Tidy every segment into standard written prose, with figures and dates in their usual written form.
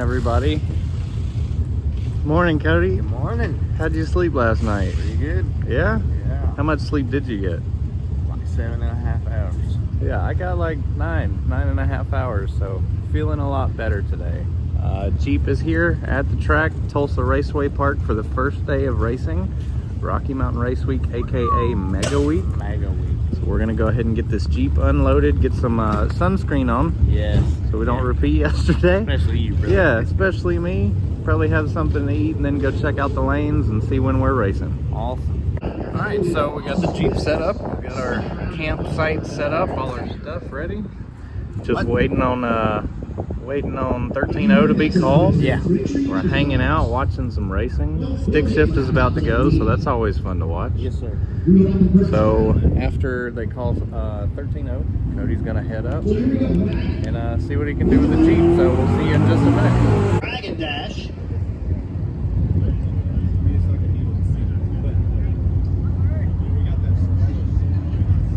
everybody. Morning, Cody. Good morning. How'd you sleep last night? Pretty good. Yeah? Yeah. How much sleep did you get? Like 7.5 hours. Yeah, I got like 9.5 hours, so feeling a lot better today. Jeep is here at the track, Tulsa Raceway Park, for the first day of racing, Rocky Mountain Race Week, aka MEGAWEEK. MEGAWEEK. So we're gonna go ahead and get this Jeep unloaded, get some sunscreen on. Yes. So we don't repeat yesterday. Especially you, brother. Yeah, especially me. Probably have something to eat and then go check out the lanes and see when we're racing. Awesome. All right, so we got the Jeep set up. We got our campsite set up, all our stuff ready. Just waiting on 13-0 to be called. Yeah. We're hanging out, watching some racing. Stick shift is about to go, so that's always fun to watch. Yes, sir. So after they call 13-0, Cody's gonna head up and see what he can do with the Jeep. So we'll see you in just a minute. Dragon Dash.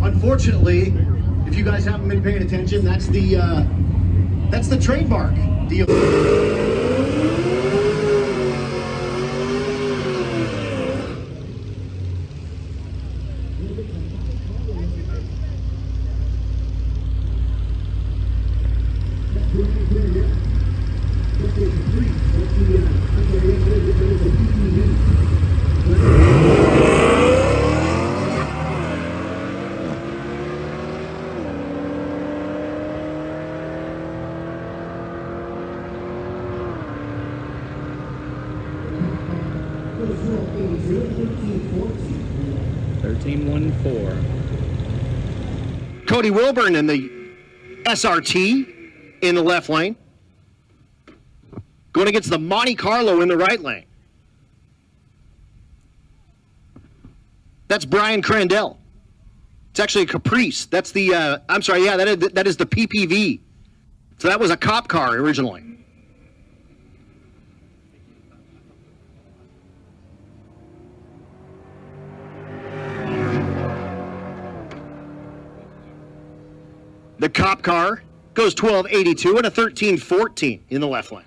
Unfortunately, if you guys haven't been paying attention, that's the trademark deal. 13-1-4. Cody Wilburn in the SRT in the left lane. Going against the Monte Carlo in the right lane. That's Brian Crandell. It's actually a Caprice. That's the, I'm sorry, yeah, that is the PPV. So that was a cop car originally. The cop car goes 1282 and a 1314 in the left lane.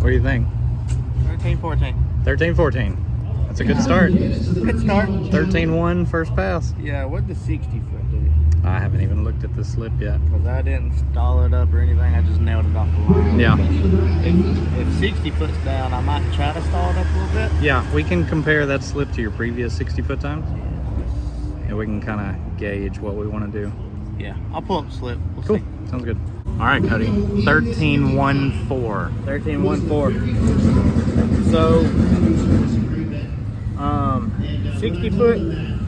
What do you think? 13-14. 13-14. That's a good start. Good start. 13-1 first pass. Yeah, what'd the 60 foot do? I haven't even looked at the slip yet. Because I didn't stall it up or anything. I just nailed it off the line. Yeah. If 60 foot's down, I might try to stall it up a little bit. Yeah, we can compare that slip to your previous 60-foot times. And we can kind of gauge what we want to do. Yeah, I'll pull up the slip. We'll Cool. see. Sounds good. All right, Cody. 13-1-4. 13-1-4. So, 60 foot,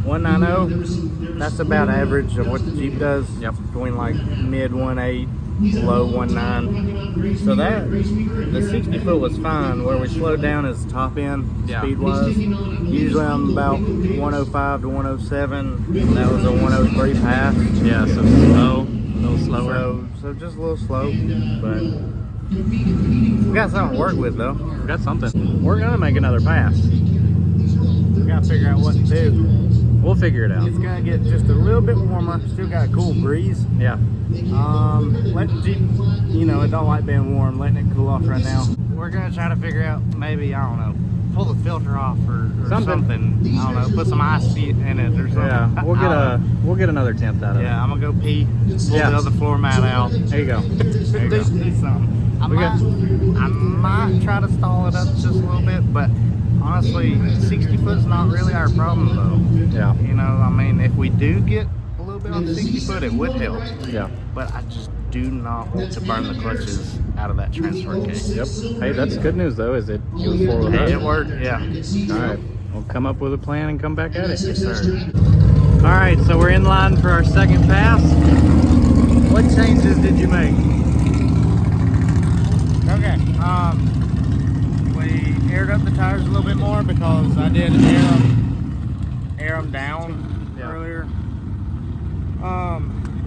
190. That's about average of what the Jeep does. Yep. Between like mid 1.8, low 1.9. So that the 60 foot was fine. Where we slowed down is top end speed wise. Usually I'm about 105 to 107. That was a 103 pass. Yeah, so slow, a little slower. So just a little slow, but we got something to work with though. We got something. We're gonna make another pass. We gotta figure out what to do. We'll figure it out. It's gonna get just a little bit warmer. Still got a cool breeze. Yeah. Let the Jeep, you know, it don't like being warm. Letting it cool off right now. We're gonna try to figure out maybe, I don't know, pull the filter off or something. I don't know, put some ice in it or something. Yeah. We'll get another attempt out of it. Yeah, I'm gonna go pee. Pull the other floor mat out. There you go. There you do go. something. I might try to stall it up just a little bit, but honestly, 60 foot's not really our problem though. Yeah. You know, I mean, if we do get a little bit on 60 foot, it would help. Yeah. But I just do not want to burn the clutches out of that transfer case. Yep. Hey, that's good news though. Is it was 4-wheel drive? It worked. Yeah. All right. We'll come up with a plan and come back at it. Yes, sir. All right. So we're in line for our second pass. What changes did you make? Okay. We aired up the tires a little bit more because I did air them down earlier.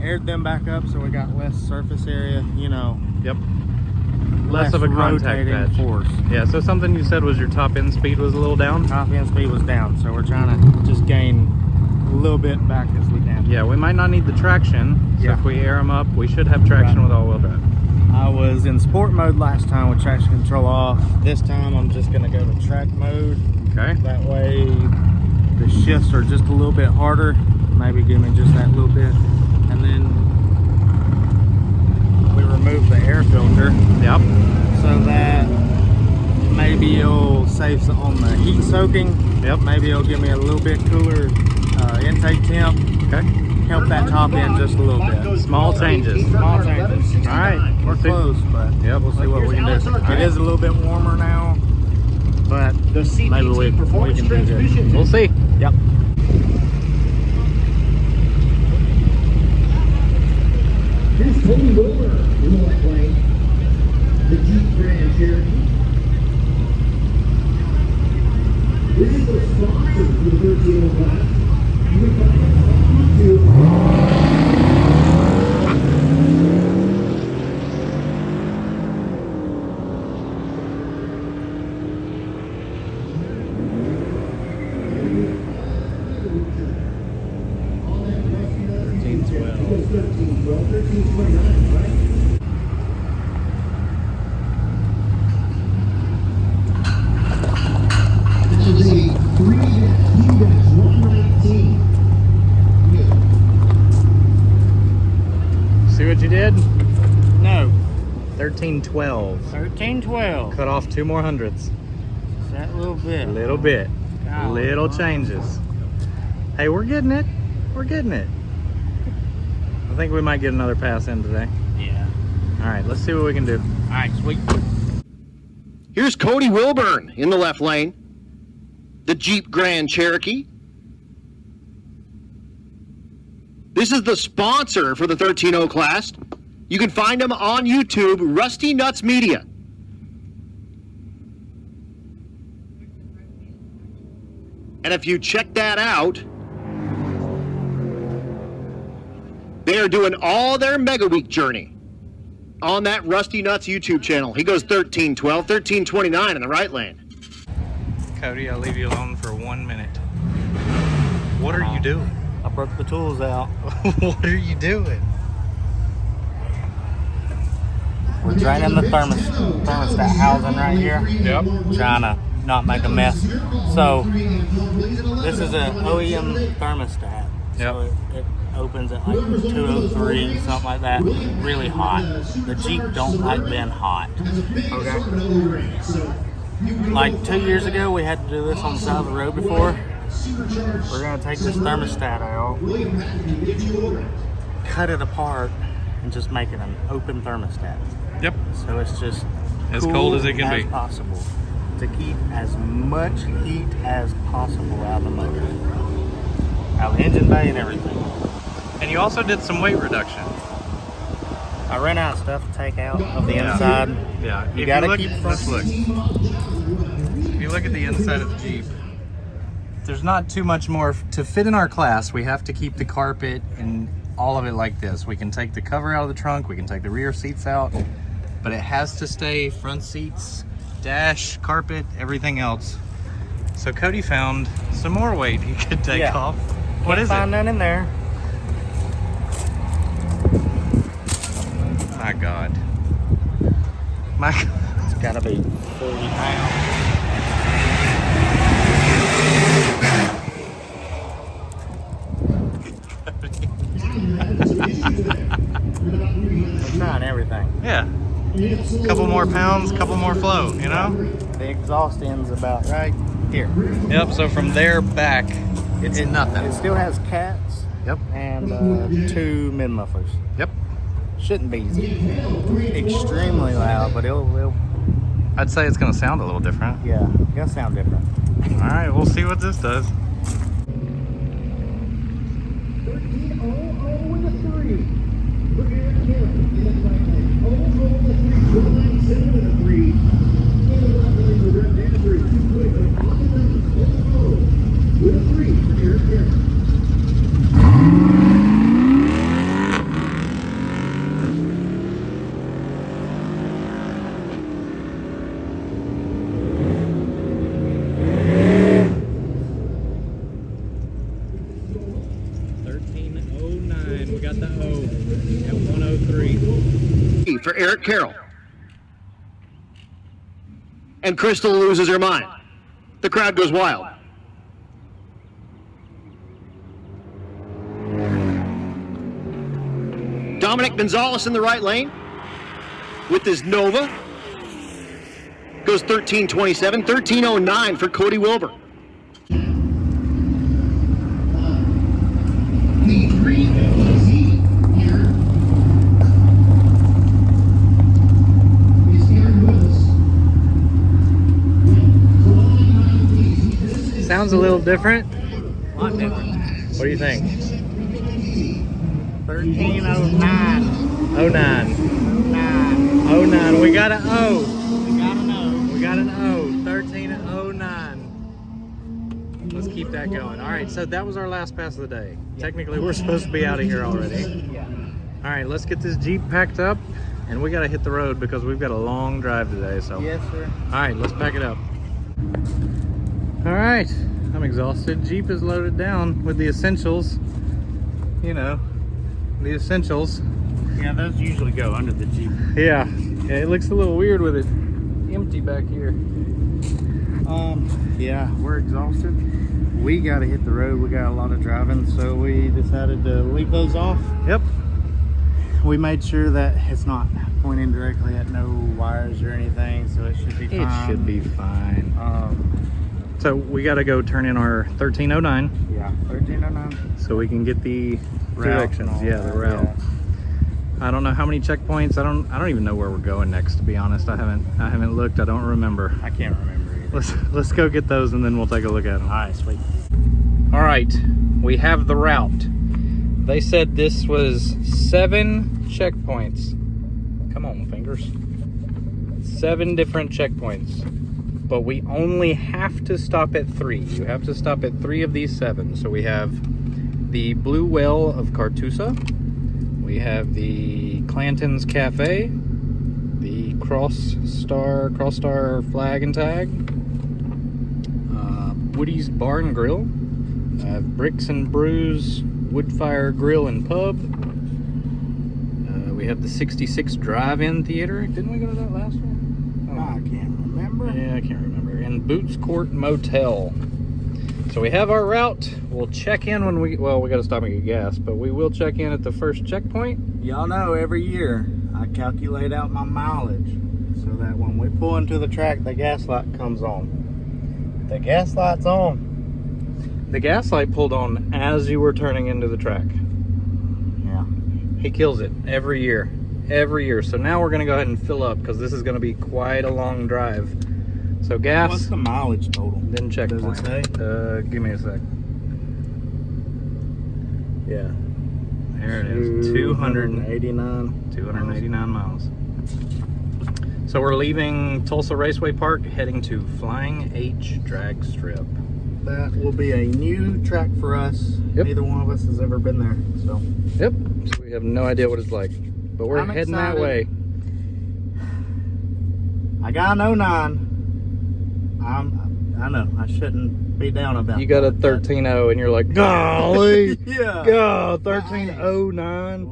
Aired them back up so we got less surface area, you know. Yep. Less of a contact patch. Force. Yeah, so something you said was your top end speed was a little down? Top end speed was down, so we're trying to just gain a little bit back as we can. Yeah, we might not need the traction, so Yeah. if we air them up, we should have traction with all-wheel drive. I was in sport mode last time with traction control off. This time I'm just gonna go to track mode. Okay. That way the shifts are just a little bit harder. Maybe give me just that little bit. And then we remove the air filter. Yep. So that maybe it'll save some on the heat soaking. Yep. Maybe it'll give me a little bit cooler intake temp. Okay. Help that top end just a little bit. Small changes. Small changes. All right. We're close, but Yep. we'll see what we can do. It is a little bit warmer now, but maybe we can do good. We'll see. Yep. Here's Tony Wilbur in the left lane. The Jeep Grand Cherokee. This is the sponsor for the 13 class. You can find it on YouTube. This is a 3-119. See what you did? No. 1312. 1312. Cut off 2 more hundredths. Just that little bit. A little bit. God. Little changes. Hey, we're getting it. We're getting it. I think we might get another pass in today. Yeah. All right, let's see what we can do. All right, sweet. Here's Cody Wilburn in the left lane. The Jeep Grand Cherokee. This is the sponsor for the 13.0 class. You can find them on YouTube, Rusty Nuts Media. And if you check that out, they are doing all their MEGAWEEK journey on that Rusty Nuts YouTube channel. He goes 1312, 1329 in the right lane. Cody, I'll leave you alone for 1 minute. What are you doing? I broke the tools out. What are you doing? We're draining the thermostat housing right here. Yep. Trying to not make a mess. So this is an OEM thermostat. Yep. So it opens at like 203, something like that. Really hot. The Jeep don't like being hot. Okay. Like 2 years ago, we had to do this on the side of the road before. We're gonna take this thermostat out, cut it apart, and just make it an open thermostat. Yep. So it's just As cold as it can be. possible to keep as much heat as possible out of the motor, out of the engine bay and everything. And you also did some weight reduction. I ran out of stuff to take out of the inside. Yeah. You gotta keep let's look. If you look at the inside of the Jeep, there's not too much more to fit in our class. We have to keep the carpet and all of it like this. We can take the cover out of the trunk, we can take the rear seats out, but it has to stay front seats, dash, carpet, everything else. So Cody found some more weight he could take off. What is Find it? none in there. My God. My God. It's gotta be 40 pounds. We're trying everything. Yeah. Couple more pounds, couple more flow, you know? The exhaust end's about right here. Yep, so from there back, it's nothing. It still has cats. Yep. And 2 mid mufflers. Yep. Shouldn't be extremely loud, but it'll I'd say it's gonna sound a little different. yeah, it'll sound different. All right, we'll see what this does. 13-0-0 with a 3. Look at it again. In the right lane. Almost roll the 3. 197 with a 3. In the left lane with Red Danbury. Too quick. On the left. With a 3 for Eric Garrett. 3. For Eric Carroll. And Crystal loses her mind. The crowd goes wild. Dominic Gonzalez in the right lane with his Nova. Goes 13:27, 13:09 for Cody Wilbur. The green easy here is Aaron Willis. Sounds a little different. A lot different. What do you think? 13:09. 09. 9. 09. We got an O. We gotta know. We got an O. 13:09. Let's keep that going. All right, so that was our last pass of the day. Technically, we're supposed to be out of here already. Yeah. All right, let's get this Jeep packed up, and we got to hit the road because we've got a long drive today. So, Yes, sir. all right, let's pack it up. All right, I'm exhausted. Jeep is loaded down with the essentials. You know, the essentials. Yeah, those usually go under the Jeep. Yeah, it looks a little weird with it empty back here. Yeah, we're exhausted. We gotta hit the road. We got a lot of driving, so we decided to leave those off. Yep. We made sure that it's not pointing directly at no wires or anything, so it should be fine. It should be fine. So we got to go turn in our 1309 Yeah, 13:09. so we can get the Route directions. and all Yeah, the that, route. yeah. I don't know how many checkpoints. I don't even know where we're going next, to be honest. I haven't looked. I don't remember. I can't remember either. Let's go get those and then we'll take a look at them. All right, sweet. All right, we have the route. They said this was 7 checkpoints. Come on, fingers. 7 different checkpoints. But we only have to stop at 3. You have to stop at 3 of these 7. So we have the Blue Whale of Cartusa. We have the Clanton's Cafe. The Cross Star Flag and Tag. Woody's Bar and Grill. Bricks and Brews Woodfire Grill and Pub. We have the 66 Drive-In Theater. Didn't we go to that last one? Oh. I can't remember. Yeah, I can't remember. And Boots Court Motel. So we have our route. We'll check in when we got to stop and get gas, but we will check in at the first checkpoint. Y'all know every year I calculate out my mileage so that when we pull into the track, the gas light comes on. The gas light's on. The gas light pulled on as you were turning into the track. Yeah. He kills it every year. Every year. So now we're going to go ahead and fill up because this is going to be quite a long drive. So gas. What's the mileage total? Then checkpoint. Does it say? Give me a sec. Yeah. There it is. 289 miles. So we're leaving Tulsa Raceway Park, heading to Flying H Drag Strip. That will be a new track for us. Yep. Neither one of us has ever been there, so. Yep. So we have no idea what it's like, but we're I'm heading that excited. way. I got an 09. I know I shouldn't be down about. You got a that. 13.0 and you're like, golly, Yeah. God, 13.09.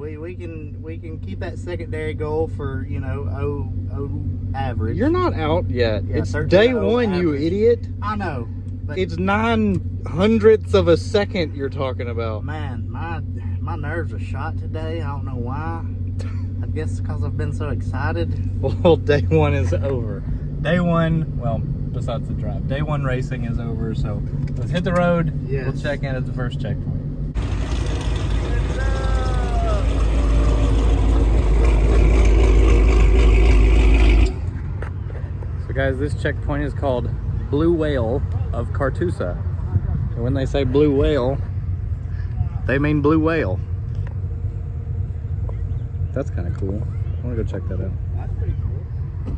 We can keep that secondary goal for O average. You're not out yet. Yeah, It's 13.0 day one, you average. idiot. I know, but It's 9/100ths of a second you're talking about. man, my nerves are shot today. I don't know why. I guess because I've been so excited. Well, day one is over. Day one, well, besides the drive, day one racing is over. So let's hit the road. Yes. We'll check in at the first checkpoint. So guys, this checkpoint is called Blue Whale of Cartusa. And when they say blue whale, they mean blue whale. That's kind of cool. I want to go check that out. That's pretty cool.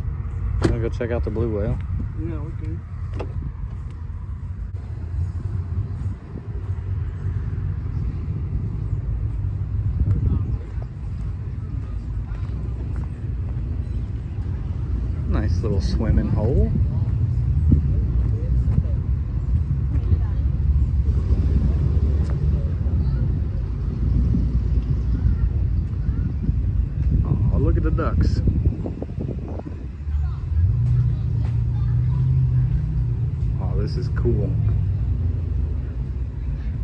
I want to go check out the blue whale. Yeah, we can. Nice little swimming hole. Look at the ducks. Oh, this is cool.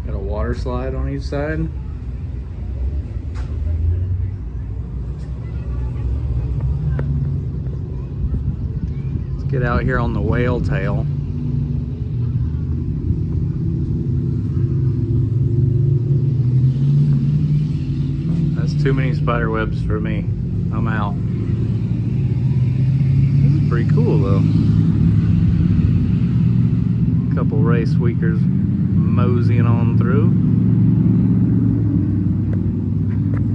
Got a water slide on each side. Let's get out here on the whale tail. That's too many spider webs for me. I'm out. This is pretty cool though. Couple race weekers moseying on through.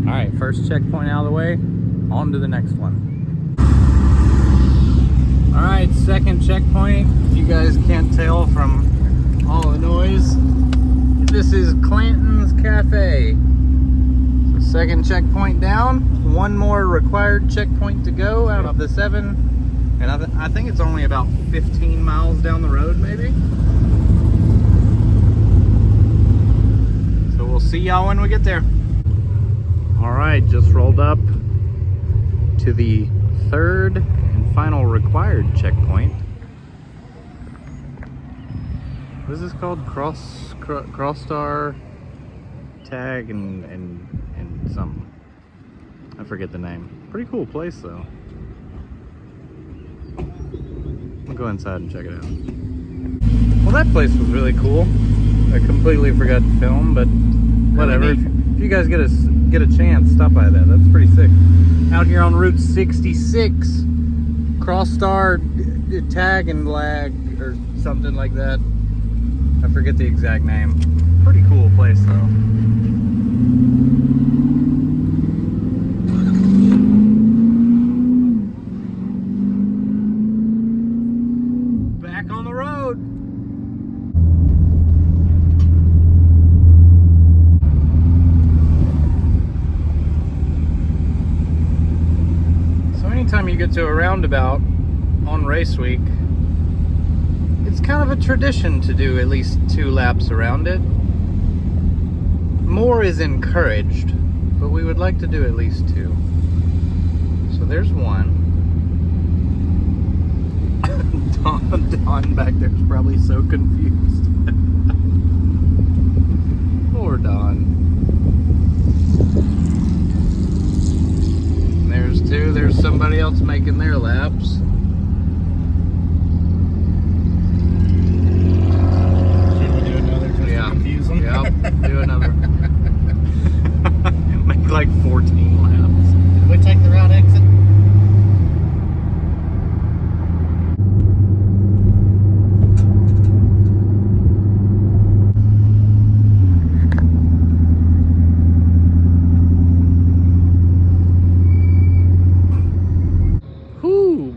All right, first checkpoint out of the way. On to the next one. All right, second checkpoint. If you guys can't tell from all the noise, this is Clanton's Cafe. So second checkpoint down. One more required checkpoint to go out of the 7. And I think it's only about 15 miles down the road, maybe. So we'll see y'all when we get there. All right, just rolled up to the third and final required checkpoint. What is this called? Cross star tag and something. I forget the name. Pretty cool place though. I'll go inside and check it out. Well, that place was really cool. I completely forgot to film, but whatever. If you guys get a chance, stop by that. That's pretty sick. Out here on Route 66, Cross Star Tag and Lag or something like that. I forget the exact name. Pretty cool place though. Back on the road. Anytime you get to a roundabout on race week, it's kind of a tradition to do at least 2 laps around it. More is encouraged, but we would like to do at least 2. So there's one. Don back there's probably so confused. Poor Don. There's 2. There's somebody else making their laps. Should we do another just to confuse them? Yep, do another. Make like 14 laps. Did we take the route exit?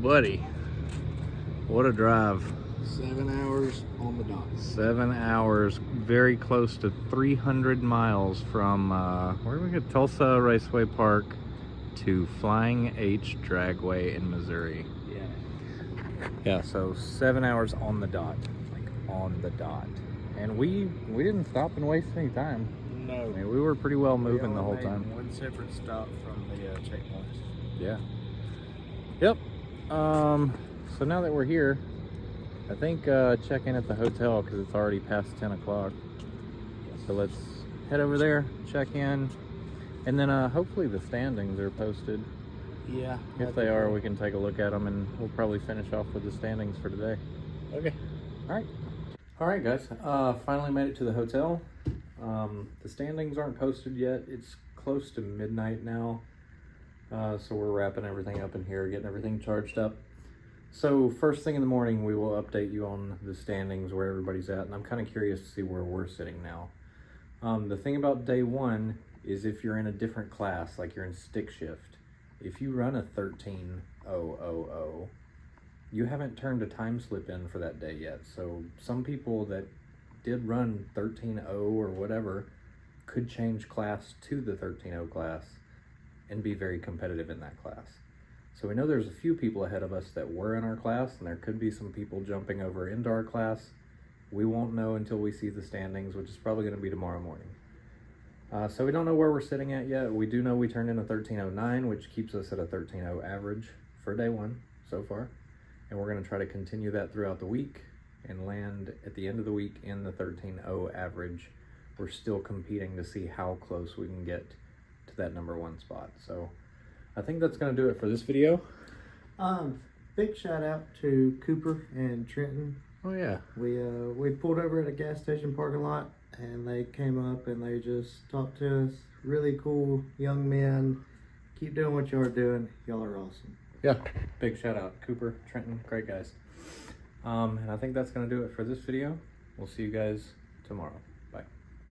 Buddy, what a drive. 7 hours on the dot. 7 hours, very close to 300 miles from where did we get? Tulsa Raceway Park to Flying H Dragway in Missouri. Yeah, so 7 hours on the dot, like on the dot. And we didn't stop and waste any time. No. I mean, we were pretty well moving the whole time. One separate stop from the checkpoints. Yeah. Yep. So now that we're here, I think check in at the hotel because it's already past 10 o'clock. So let's head over there, check in, and then hopefully the standings are posted. Yeah. If they are, we can take a look at them, and we'll probably finish off with the standings for today. Okay. All right, guys. Finally made it to the hotel. The standings aren't posted yet. It's close to midnight now. So we're wrapping everything up in here, getting everything charged up. So first thing in the morning, we will update you on the standings, where everybody's at, and I'm kind of curious to see where we're sitting now. The thing about day 1 is if you're in a different class, like you're in stick shift, if you run a 13.000, you haven't turned a time slip in for that day yet. So some people that did run 13.0 or whatever could change class to the 13.0 class and be very competitive in that class. So we know there's a few people ahead of us that were in our class, and there could be some people jumping over into our class. We won't know until we see the standings, which is probably going to be tomorrow morning. So we don't know where we're sitting at yet. We do know we turned in a 1309, which keeps us at a 13.0 average for day one so far. And we're gonna try to continue that throughout the week and land at the end of the week in the 13.0 average. We're still competing to see how close we can get to that #1 spot. So I think that's gonna do it for this video. Big shout out to Cooper and Trenton. Oh yeah. We pulled over at a gas station parking lot and they came up and they just talked to us. Really cool young men. Keep doing what y'all are doing. Y'all are awesome. Yeah, big shout out. Cooper, Trenton, great guys. And I think that's gonna do it for this video. We'll see you guys tomorrow.